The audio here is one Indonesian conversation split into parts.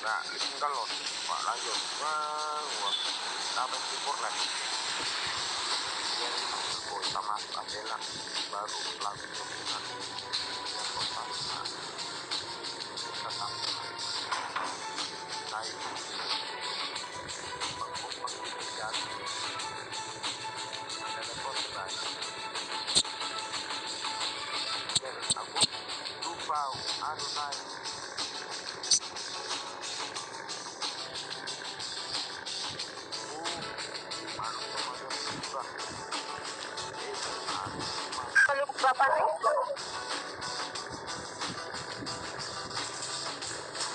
Nah, tinggal lo, Pak, lanjut. Wah, sampai syukur lagi. Kemudian kita masuk Adela, baru langsung dengan yang kota. Nah, kita sampai naik mengkumpul di jati. Ada telepon lagi. Dan aku lupa, aduh naik. Kalau bapak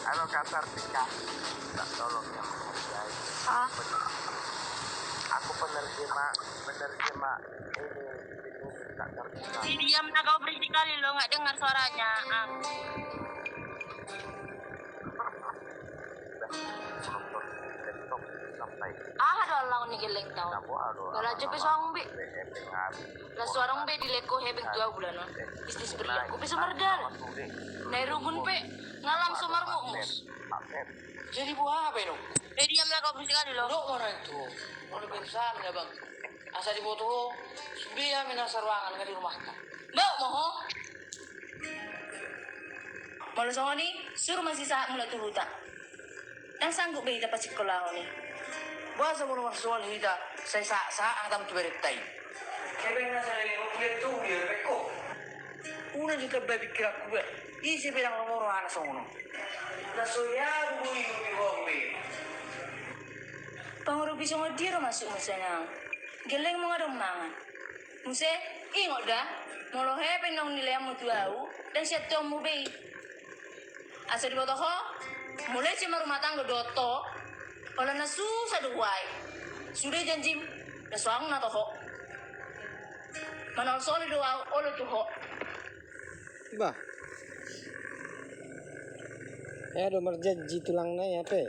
Halo Kak Sartika, minta tolong yang menghargai. Aku penerjemah ini Kak Sartika. si diam nak kau berisik kali lo nggak dengar suaranya. Laptop sampai. Ada orang ni geleng tau. Kalau aja pesong bi, lah suarang bi di leko hebek 2 bulan no. Bisnis beriak, aku bisa merdal. Nairugun pe ngalam sumar mus. Jadi buah apa itu? Diam nak kau berisik kali lo. Dok mana itu? Mana bensan ya bang? Asa di foto, biar menasar ruangan nggak di rumah kan? Mbak moho. Malu sama ni, suruh masih saat mulai turuta. Dan sanggup be dapat sekolah ni. Buah sebelum soal kita, saya saat atam tu beretai. Kebena saya ni mungkin tu biar beko. Una juga berpikir aku ber, isi bilang nomor anak sono. Nasoya bui bui bombe. Pengurupi sama dia masuk musena. Geleng mau ngadong mangan. Muse, ingat dah. Molo hepen nong nilai amu tuau dan siap tu amu be. Asal di ho, mulai cuma rumah tangga doto. Kalau nasu sadu wai, sudah janji nasuang na toho. Manal soli doa olo toho. Bah, ya do merjanji tulangnya ya pe.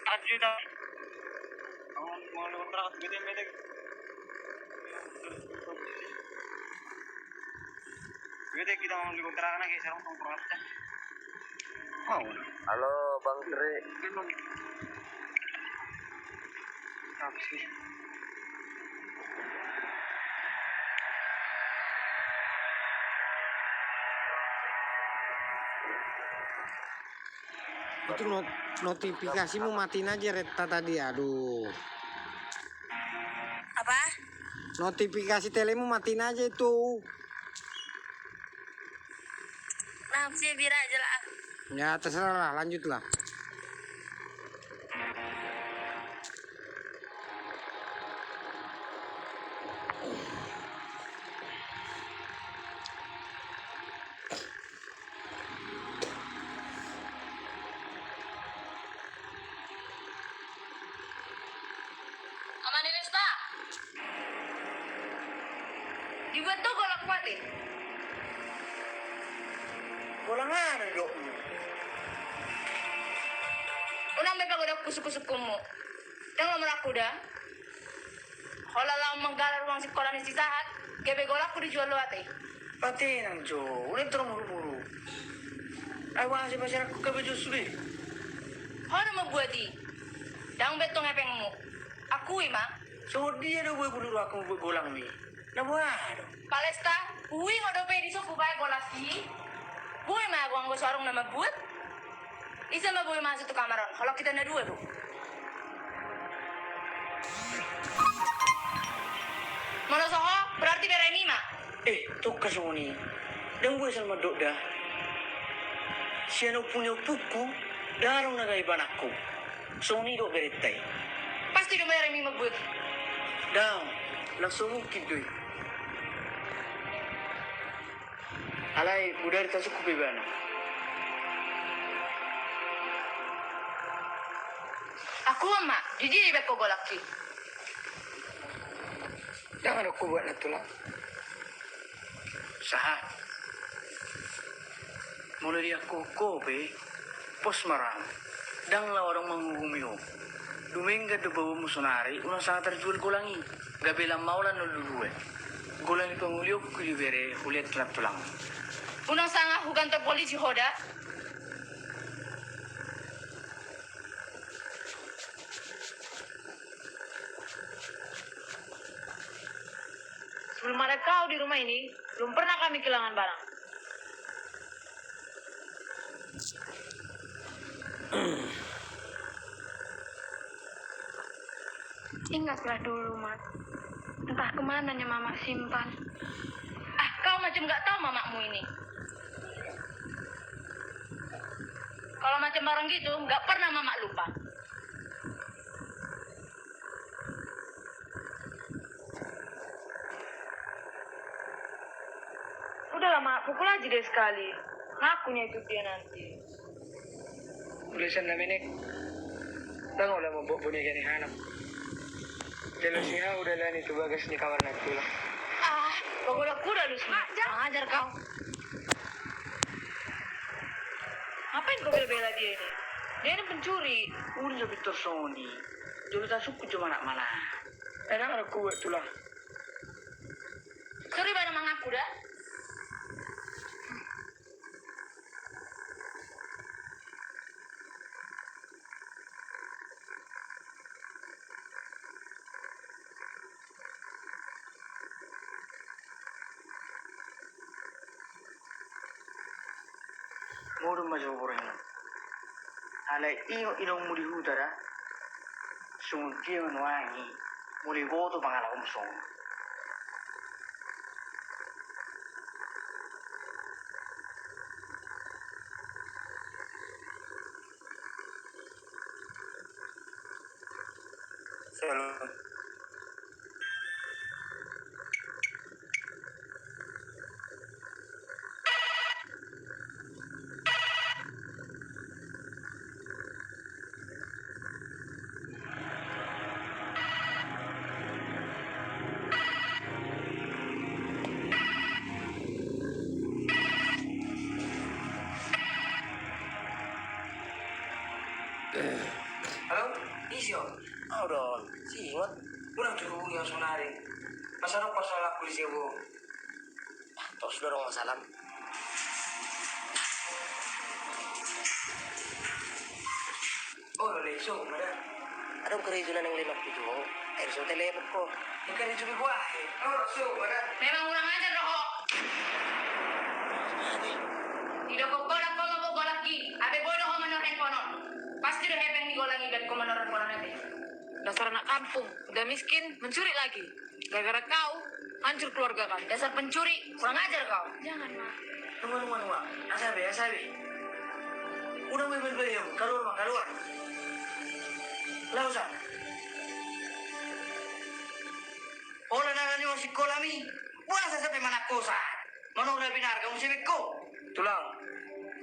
Ajuda. Mau kontrak beda-beda. Beda kita mau kontrak lagi sekarang kontrak. Halo Bang Tri. Taksi. Itu notifikasimu matiin aja Reta tadi, aduh. Apa? Notifikasi telemu matiin aja itu. Nah, saya biar aja lah. Ya terserah lah, lanjutlah. Aman ini sta. Dibuat tuh golak kuatin. Bolangan dok. Unang may pagoda kusuk-kusuk kumu. Tengok melaku dah. Kalau lah menggalar ruang sekolah ni sisahat, gebe golak ku dijual lo ate. Patinan jo, udah terus buru-buru. Awas si pasar aku kebejo sudah. Hono membuati. Dang betong epengmu. Aku ima. So dia dah buat buru aku buat bolang ni. Nah buat. Palesta, ui ngodope di soku bae golaki. Bui ma gua nggo sarung nama buat. Isa ma bui masuk ke kamaran. Kalau kita na dua tuh. Mana soho? Berarti bere ini ma. Tuh kasoni. Dan gue sama dok dah. Siapa punya buku, darong nagai banakku. Soni dok beretai. Pasti do bere ini ma buat. Dah, langsung mungkin doi. Alai, udah ditasuk kubebana. Aku emak, jadi di beko golaki. Jangan aku buat natulah. Sah. Mulai dia kobe, pos marang. Dang la orang menghubungi ho. Dominga de bawa musonari, una sangat terjual golangi. Gabela maula no luluwe. Golangi penguliok kulibere, kulihat kelap tulang. Unang sanga hugan to polisi hoda. Sebelum ada kau di rumah ini, belum pernah kami kehilangan barang. Ingatlah dulu, Mat. Entah kemananya Mama simpan. Ah, kau macam nggak tahu mamamu ini. Kalau macam barang gitu, nggak pernah mama lupa. Udahlah, Mak. Pukul aja deh sekali. Ngakunya itu dia nanti. Tulisan namin eh. Dang udah mau bawa punya gani hanap. Kalau siya udah lah itu bagas di kamar nagtulak. Ah, pokoknya kuda lu semua. Jangan ajar kau. Ngapain kau bela-bela dia ini? Dia ini pencuri. Udah lebih tersoni. Dulu tak suku cuma nak mana. Enak ada kuat tulah. Suri pada mengaku dah. Modu masuk orang. Alai inong mudi hutara. Sungun kia menuangi. Mudi goto pangala umsong. Salam. Halo, Isyo. Oh dong, siwat. Kurang cukup yang sonari. Masalah pasal aku di sini. Terus dorong masalah. Oh, lo leso, mana? Ada kerizulan yang lima itu. Air so telepon ko. Ikan itu gua. Oh, so, mana? Memang kurang ajar roh. Tidak kau golak kau mau golak ki. Abe bodoh kau menoren konon. Pasti udah hepeng nih golang ibet kau menoren konon nanti. Dasar anak kampung. Udah miskin, mencuri lagi. Gara-gara kau, hancur keluarga kami. Dasar pencuri, kurang ajar kau. Jangan, Mak. Nunggu. Asabi. Udah mau beli keluar. Lausa. Ola nanganyo si kolami. Bukan sa sampai mana kosa. Manong na binar kamu sibik ko. Tulang.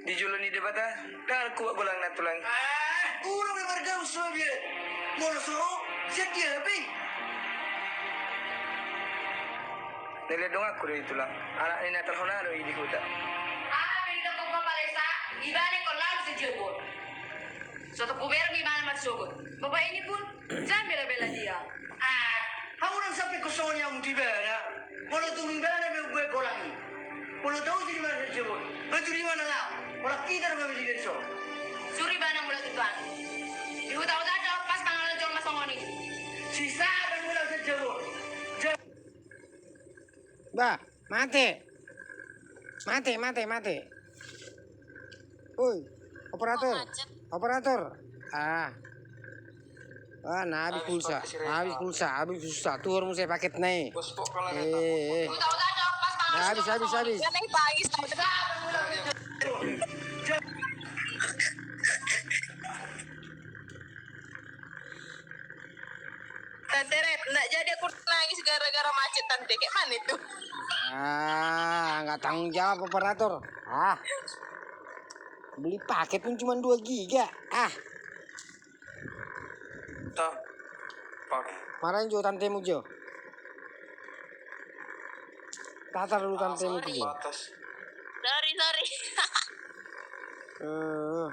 Di julo ni debata. Dahil kuha gulang na tulang. Uno may margaw Soviet. Molo soro. Siya kiyabi. Niledong ako rin tulang. Anak ni natalhonado hindi ko ta. Ah, pinito kong papalesa, ibalik ko lang sa jebol. Suatu kuberang gimana matsugod. Bapak ini pun, jangan bela-bela dia. Ako nang sabi ko sa kanya ang tibera. Wala tumingana may ugwe ko lang. Wala daw di mana sa jebol. Betul di mana lang. Wala kita na mabili dito. Suri ba ng mula tutuan? Dihuta-huta daw, pas pangalan jong masongoni. Si Saban mo lang sa jebol. Bah, mati. Woi, operator. Nah habis pulsa. Tuh orang saya paket nih. Dihuta-huta daw, pas pangalan Nah, habis. Ganang pagi sama Tante Red, nggak jadi aku nangis gara-gara macet tante. Kayak mana itu? Nggak tanggung jawab operator. Beli paket pun cuma 2 giga. Tak. Pakai. Marahin Jo tantemu Jo. Tatar dulu tantemu Jo. Batas. Sorry. Eh,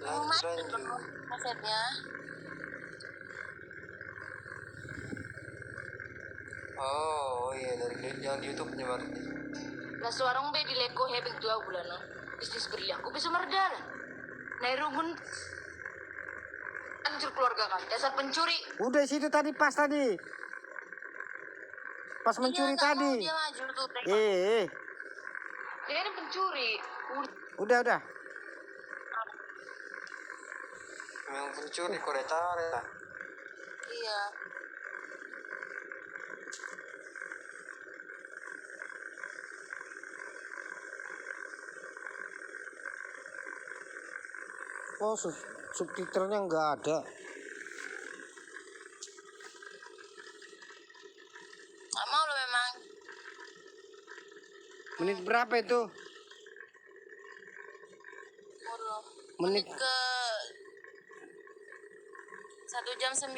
lanjut. Maksudnya, Oh iya, dari yang di YouTube-nya berarti. lah seorang be di leko hebeng 2 bulan no. Bisnis beri aku bisa merdalan. Nairugun hancur keluarga kan, dasar pencuri. Udah situ tadi pas tadi. Pas mencuri tadi. Dia maju tuh. Dia ini pencuri. Udah. Memang pencuri koreta. Iya. Oh, subtitlenya nggak ada. Gak mau lo memang. Menit berapa itu? Menit Ke 1 jam 9